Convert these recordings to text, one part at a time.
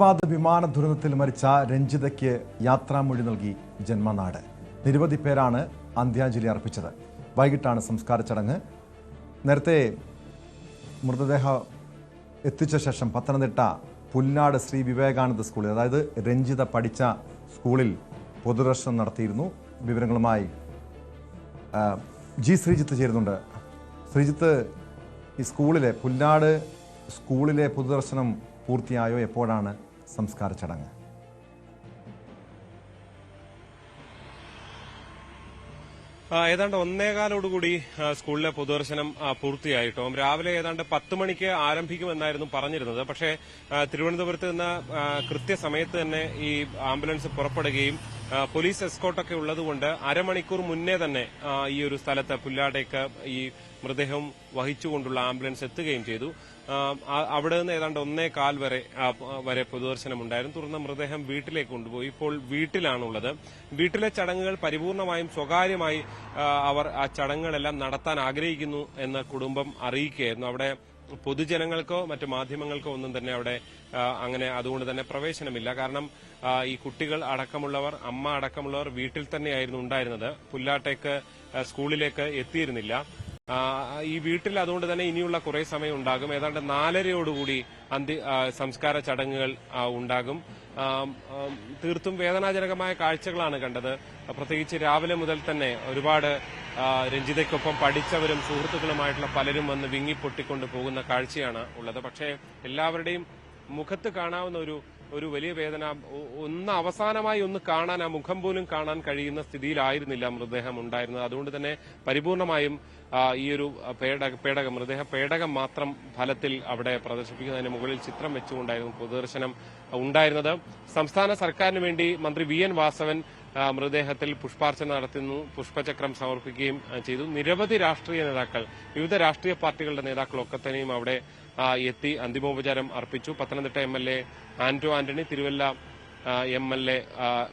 അഹമ്മദാബാദ് വിമാന ദുരന്തത്തിൽ മരിച്ച രഞ്ജിതയ്ക്ക് യാത്രാമൊഴി നൽകി ജന്മനാട്. നിരവധി പേരാണ് അന്ത്യാഞ്ജലി അർപ്പിച്ചത്. വൈകിട്ടാണ് സംസ്കാര ചടങ്ങ്. നേരത്തെ മൃതദേഹം എത്തിച്ച ശേഷം പത്തനംതിട്ട പുല്ലാട് ശ്രീ വിവേകാനന്ദ സ്കൂളിൽ, അതായത് രഞ്ജിത പഠിച്ച സ്കൂളിൽ പൊതുദർശനം നടത്തിയിരുന്നു. വിവരങ്ങളുമായി ജി ശ്രീജിത്ത് ചേരുന്നുണ്ട്. ശ്രീജിത്ത്, ഈ പുല്ലാട് സ്കൂളിലെ പൊതുദർശനം പൂർത്തിയായോ? എപ്പോഴാണ് സംസ്കാര ചടങ്ങ്? ഏതാണ്ട് 1:15 സ്കൂളിലെ പൊതുദർശനം പൂർത്തിയായിട്ടോ. രാവിലെ ഏതാണ്ട് 10 മണിക്ക് ആരംഭിക്കുമെന്നായിരുന്നു പറഞ്ഞിരുന്നത്. പക്ഷേ തിരുവനന്തപുരത്ത് നിന്ന് കൃത്യസമയത്ത് തന്നെ ഈ ആംബുലൻസ് പുറപ്പെടുകയും പോലീസ് എസ്കോർട്ടൊക്കെ ഉള്ളതുകൊണ്ട് അരമണിക്കൂർ മുന്നേ തന്നെ ഈ ഒരു സ്ഥലത്ത് പുല്ലാടേക്ക് ഈ മൃതദേഹം വഹിച്ചുകൊണ്ടുള്ള ആംബുലൻസ് എത്തുകയും ചെയ്തു. അവിടെ നിന്ന് ഏതാണ്ട് 1:15 വരെ പൊതുദർശനം ഉണ്ടായിരുന്നു. തുടർന്ന് മൃതദേഹം വീട്ടിലേക്ക് കൊണ്ടുപോയി. ഇപ്പോൾ വീട്ടിലാണുള്ളത്. വീട്ടിലെ ചടങ്ങുകൾ പരിപൂർണമായും സ്വകാര്യമായി അവർ ആ ചടങ്ങുകളെല്ലാം നടത്താൻ ആഗ്രഹിക്കുന്നു എന്ന് കുടുംബം അറിയിക്കുകയായിരുന്നു. അവിടെ പൊതുജനങ്ങൾക്കോ മറ്റു മാധ്യമങ്ങൾക്കോ ഒന്നും തന്നെ അവിടെ അങ്ങനെ അതുകൊണ്ട് തന്നെ പ്രവേശനമില്ല. കാരണം ഈ കുട്ടികൾ അടക്കമുള്ളവർ, അമ്മ അടക്കമുള്ളവർ വീട്ടിൽ തന്നെയായിരുന്നു ഉണ്ടായിരുന്നത്. പുല്ലാട്ടേക്ക് സ്കൂളിലേക്ക് എത്തിയിരുന്നില്ല. ഈ വീട്ടിൽ അതുകൊണ്ട് തന്നെ ഇനിയുള്ള കുറെ സമയം ഉണ്ടാകും. ഏതാണ്ട് 4:30 സംസ്കാര ചടങ്ങുകൾ ഉണ്ടാകും. തീർത്തും വേദനാജനകമായ കാഴ്ചകളാണ് കണ്ടത്. പ്രത്യേകിച്ച് രാവിലെ മുതൽ തന്നെ ഒരുപാട് രഞ്ജിതയ്ക്കൊപ്പം പഠിച്ചവരും സുഹൃത്തുക്കളുമായിട്ടുള്ള പലരും വന്ന് വിങ്ങിപ്പൊട്ടിക്കൊണ്ട് പോകുന്ന കാഴ്ചയാണ് ഉള്ളത്. പക്ഷേ എല്ലാവരുടെയും മുഖത്ത് കാണാവുന്ന ഒരു വലിയ വേദന, അവസാനമായി ഒന്ന് കാണാൻ, ആ മുഖം പോലും കാണാൻ കഴിയുന്ന സ്ഥിതിയിലായിരുന്നില്ല മൃതദേഹം ഉണ്ടായിരുന്നത്. അതുകൊണ്ട് തന്നെ പരിപൂർണമായും ഈ ഒരു മൃതദേഹ പേടകം മാത്രം ഫലത്തിൽ അവിടെ പ്രദർശിപ്പിക്കുന്നതിന് മുകളിൽ ചിത്രം വെച്ചുകൊണ്ടായിരുന്നു പൊതുദർശനം ഉണ്ടായിരുന്നത്. സംസ്ഥാന സർക്കാരിന് വേണ്ടി മന്ത്രി വി എൻ വാസവൻ മൃതദേഹത്തിൽ പുഷ്പാർച്ചന നടത്തുന്നു, പുഷ്പചക്രം സമർപ്പിക്കുകയും ചെയ്തു. നിരവധി രാഷ്ട്രീയ നേതാക്കൾ, വിവിധ രാഷ്ട്രീയ പാർട്ടികളുടെ നേതാക്കളൊക്കെ തന്നെയും അവിടെ എത്തി അന്തിമോപചാരം അർപ്പിച്ചു. Pathanamthitta MLA Anto Antony, Thiruvalla MLA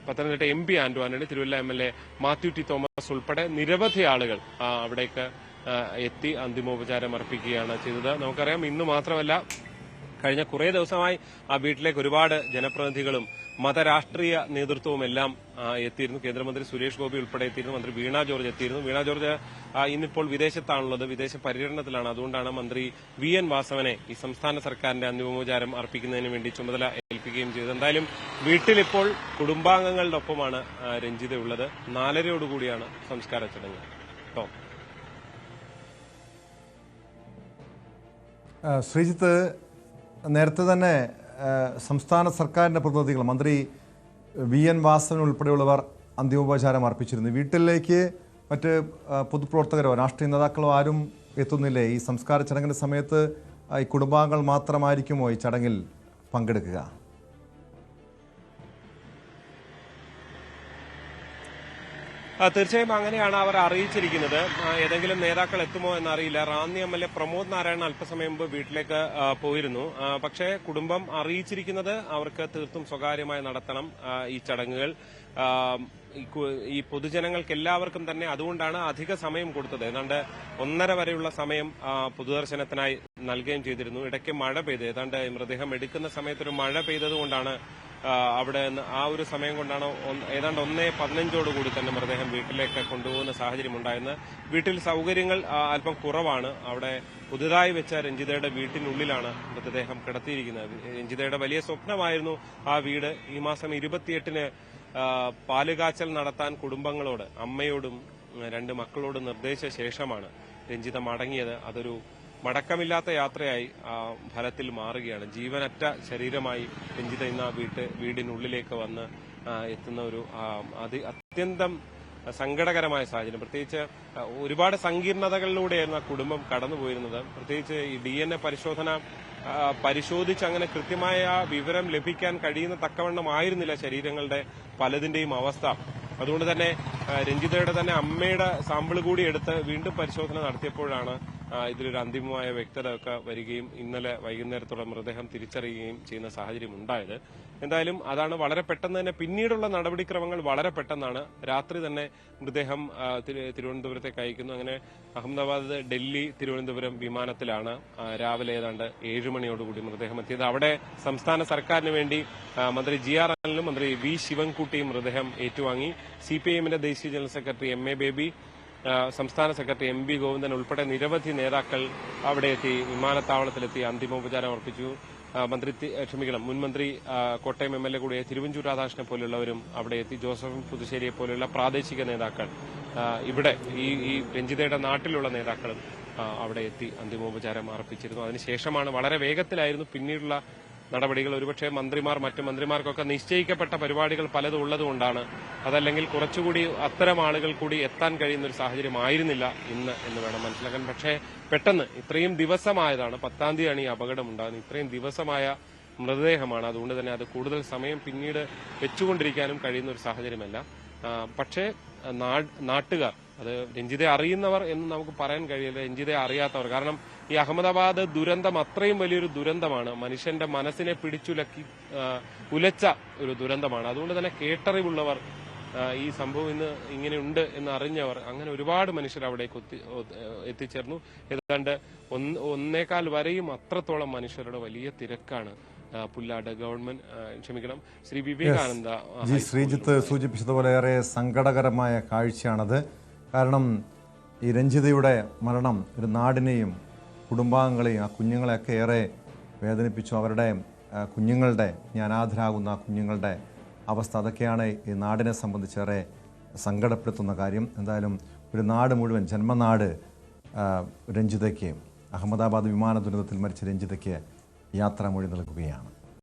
Pathanamthitta MP Anto Antony, Thiruvalla MLA Mathew T Thomas ഉൾപ്പെടെ നിരവധി ആളുകൾ അവിടേക്ക് എത്തി അന്തിമോപചാരം അർപ്പിക്കുകയാണ് ചെയ്തത്. നമുക്കറിയാം, ഇന്ന് മാത്രമല്ല കഴിഞ്ഞ കുറേ ദിവസമായി ആ വീട്ടിലേക്ക് ഒരുപാട് ജനപ്രതിനിധികളും മതരാഷ്ട്രീയ നേതൃത്വവും എല്ലാം എത്തിയിരുന്നു. കേന്ദ്രമന്ത്രി സുരേഷ് ഗോപി ഉൾപ്പെടെ എത്തിയിരുന്നു. മന്ത്രി വീണ ജോർജ് എത്തിയിരുന്നു. വീണ ജോർജ് ഇന്നിപ്പോൾ വിദേശത്താണുള്ളത്, വിദേശ പര്യടനത്തിലാണ്. അതുകൊണ്ടാണ് മന്ത്രി വി എൻ വാസവനെ ഈ സംസ്ഥാന സർക്കാരിന്റെ അന്തിമോപചാരം അർപ്പിക്കുന്നതിന് വേണ്ടി ചുമതല ഏൽപ്പിക്കുകയും ചെയ്തത്. എന്തായാലും വീട്ടിലിപ്പോൾ കുടുംബാംഗങ്ങളുടെ ഒപ്പമാണ് രഞ്ജിത ഉള്ളത്. 4:30 സംസ്കാര ചടങ്ങ്. ശ്രീജിത്ത്, നേരത്തെ തന്നെ സംസ്ഥാന സർക്കാരിൻ്റെ പ്രതിനിധികൾ, മന്ത്രി വി എൻ വാസവൻ ഉൾപ്പെടെയുള്ളവർ അന്തിമോപചാരം അർപ്പിച്ചിരുന്നു. വീട്ടിലേക്ക് മറ്റ് പൊതുപ്രവർത്തകരോ രാഷ്ട്രീയ നേതാക്കളോ ആരും എത്തുന്നില്ലേ? ഈ സംസ്കാര ചടങ്ങിൻ്റെ സമയത്ത് ഈ കുടുംബാംഗങ്ങൾ മാത്രമായിരിക്കുമോ ഈ ചടങ്ങിൽ പങ്കെടുക്കുക? തീർച്ചയായും അങ്ങനെയാണ് അവർ അറിയിച്ചിരിക്കുന്നത്. ഏതെങ്കിലും നേതാക്കൾ എത്തുമോ എന്നറിയില്ല. റാന്നി MLA പ്രമോദ് നാരായണൻ അല്പസമയം മുമ്പ് വീട്ടിലേക്ക് പോയിരുന്നു. പക്ഷേ കുടുംബം അറിയിച്ചിരിക്കുന്നത് അവർക്ക് തീർത്തും സ്വകാര്യമായി നടത്തണം ഈ ചടങ്ങുകൾ. ഈ പൊതുജനങ്ങൾക്ക് എല്ലാവർക്കും തന്നെ അതുകൊണ്ടാണ് അധിക സമയം കൊടുത്തത്. ഏതാണ്ട് 1:30 വരെയുള്ള സമയം പൊതുദർശനത്തിനായി നൽകുകയും ചെയ്തിരുന്നു. ഇടയ്ക്ക് മഴ പെയ്ത്, ഏതാണ്ട് മൃതദേഹം എടുക്കുന്ന സമയത്തൊരു മഴ പെയ്തതുകൊണ്ടാണ് അവിടെ ആ ഒരു സമയം കൊണ്ടാണ് ഏതാണ്ട് 1:15 തന്നെ മൃതദേഹം വീട്ടിലേക്ക് കൊണ്ടുപോകുന്ന സാഹചര്യം ഉണ്ടായിരുന്നത്. വീട്ടിൽ സൗകര്യങ്ങൾ അല്പം കുറവാണ്. അവിടെ പുതുതായി വെച്ച രഞ്ജിതയുടെ വീട്ടിനുള്ളിലാണ് മൃതദേഹം കിടത്തിയിരിക്കുന്നത്. രഞ്ജിതയുടെ വലിയ സ്വപ്നമായിരുന്നു ആ വീട്. ഈ മാസം 28-ന് പാലുകാച്ചൽ നടത്താൻ കുടുംബങ്ങളോട്, അമ്മയോടും 2 മക്കളോടും നിർദ്ദേശിച്ച ശേഷമാണ് രഞ്ജിത മടങ്ങിയത്. അതൊരു മടക്കമില്ലാത്ത യാത്രയായി ഫലത്തിൽ മാറുകയാണ്. ജീവനറ്റ ശരീരമായി രഞ്ജിത ഇന്ന് ആ വീടിനുള്ളിലേക്ക് വന്ന് എത്തുന്ന ഒരു അത്യന്തം സങ്കടകരമായ സാഹചര്യം. പ്രത്യേകിച്ച് ഒരുപാട് സങ്കീർണതകളിലൂടെയായിരുന്നു ആ കുടുംബം കടന്നുപോയിരുന്നത്. പ്രത്യേകിച്ച് ഈ DNA പരിശോധന പരിശോധിച്ച് അങ്ങനെ കൃത്യമായ വിവരം ലഭിക്കാൻ കഴിയുന്ന തക്കവണ്ണമായിരുന്നില്ല ശരീരങ്ങളുടെ പലതിന്റെയും അവസ്ഥ. അതുകൊണ്ട് തന്നെ രഞ്ജിതയുടെ തന്നെ അമ്മയുടെ സാമ്പിൾ കൂടി എടുത്ത് വീണ്ടും പരിശോധന നടത്തിയപ്പോഴാണ് ഇതിലൊരു അന്തിമമായ വ്യക്തത ഒക്കെ വരികയും ഇന്നലെ വൈകുന്നേരത്തോടെ മൃതദേഹം തിരിച്ചറിയുകയും ചെയ്യുന്ന സാഹചര്യം ഉണ്ടായത്. എന്തായാലും അതാണ് വളരെ പെട്ടെന്ന് തന്നെ പിന്നീടുള്ള നടപടിക്രമങ്ങൾ വളരെ പെട്ടെന്നാണ്. രാത്രി തന്നെ മൃതദേഹം തിരുവനന്തപുരത്തേക്ക് അയക്കുന്നു. അങ്ങനെ അഹമ്മദാബാദ്, ഡൽഹി, തിരുവനന്തപുരം വിമാനത്തിലാണ് രാവിലെ ഏതാണ്ട് 7 മണിയോടുകൂടി മൃതദേഹം എത്തിയത്. അവിടെ സംസ്ഥാന സർക്കാരിന് വേണ്ടി മന്ത്രി GR അനിലും മന്ത്രി V ശിവൻകുട്ടിയും മൃതദേഹം ഏറ്റുവാങ്ങി. CPIMന്റെ ദേശീയ ജനറൽ സെക്രട്ടറി MA ബേബി, സംസ്ഥാന സെക്രട്ടറി MB ഗോവിന്ദൻ ഉൾപ്പെടെ നിരവധി നേതാക്കൾ അവിടെ എത്തി വിമാനത്താവളത്തിലെത്തി അന്തിമോപചാരം അർപ്പിച്ചു. മുൻ മന്ത്രി കോട്ടയം MLA കൂടിയ തിരുവഞ്ചൂർ രാധാകൃഷ്ണനെ പോലുള്ളവരും അവിടെ എത്തി. ജോസഫ് പുതുശ്ശേരിയെ പോലുള്ള പ്രാദേശിക നേതാക്കൾ ഇവിടെ ഈ രഞ്ജിതയുടെ നാട്ടിലുള്ള നേതാക്കളും അവിടെ എത്തി അന്തിമോപചാരം അർപ്പിച്ചിരുന്നു. അതിനുശേഷമാണ് വളരെ വേഗത്തിലായിരുന്നു പിന്നീടുള്ള നടപടികൾ. ഒരുപക്ഷെ മറ്റു മന്ത്രിമാർക്കൊക്കെ നിശ്ചയിക്കപ്പെട്ട പരിപാടികൾ പലതും ഉള്ളതുകൊണ്ടാണ്, അതല്ലെങ്കിൽ കുറച്ചുകൂടി അത്തരം ആളുകൾ കൂടി എത്താൻ കഴിയുന്ന ഒരു സാഹചര്യം ആയിരുന്നില്ല ഇന്ന് എന്ന് വേണം മനസ്സിലാക്കാൻ. പക്ഷേ പെട്ടെന്ന് ഇത്രയും ദിവസമായതാണ്, 10-ാം തീയതിയാണ് ഈ അപകടം ഉണ്ടാകുന്നത്. ഇത്രയും ദിവസമായ മൃതദേഹമാണ്. അതുകൊണ്ട് തന്നെ അത് കൂടുതൽ സമയം പിന്നീട് വെച്ചുകൊണ്ടിരിക്കാനും കഴിയുന്ന ഒരു സാഹചര്യമല്ല. പക്ഷേ നാട്ടുകാർ, അത് രഞ്ജിതയെ അറിയുന്നവർ എന്ന് നമുക്ക് പറയാൻ കഴിയില്ല, രഞ്ജിതയെ അറിയാത്തവർ. കാരണം ഈ അഹമ്മദാബാദ് ദുരന്തം അത്രയും വലിയൊരു ദുരന്തമാണ്, മനുഷ്യന്റെ മനസ്സിനെ ഉലച്ച ഒരു ദുരന്തമാണ്. അതുകൊണ്ട് തന്നെ കേട്ടറിവുള്ളവർ, ഈ സംഭവം ഇന്ന് ഇങ്ങനെയുണ്ട് എന്ന് അറിഞ്ഞവർ, അങ്ങനെ ഒരുപാട് മനുഷ്യർ അവിടേക്ക് എത്തിച്ചേർന്നു. ഏതാണ്ട് 1.25 വരെയും അത്രത്തോളം മനുഷ്യരുടെ വലിയ തിരക്കാണ് പുല്ലാട് ശ്രീ വിവേകാനന്ദ. ശ്രീജിത്ത് സൂചിപ്പിച്ചതുപോലെ ഏറെ സങ്കടകരമായ കാഴ്ചയാണത്. കാരണം ഈ രഞ്ജിതയുടെ മരണം ഒരു നാടിനെയും കുടുംബാംഗങ്ങളെയും ആ കുഞ്ഞുങ്ങളെയൊക്കെ ഏറെ വേദനിപ്പിച്ചു. അവരുടെ കുഞ്ഞുങ്ങളുടെ, അനാഥരാകുന്ന കുഞ്ഞുങ്ങളുടെ അവസ്ഥ, അതൊക്കെയാണ് ഈ നാടിനെ സംബന്ധിച്ചേറെ സങ്കടപ്പെടുത്തുന്ന കാര്യം. എന്തായാലും ഒരു നാട് മുഴുവൻ, ജന്മനാട് രഞ്ജിതയ്ക്ക്, അഹമ്മദാബാദ് വിമാന ദുരന്തത്തിൽ മരിച്ച രഞ്ജിതയ്ക്ക് യാത്രാമൊഴി നൽകുകയാണ്.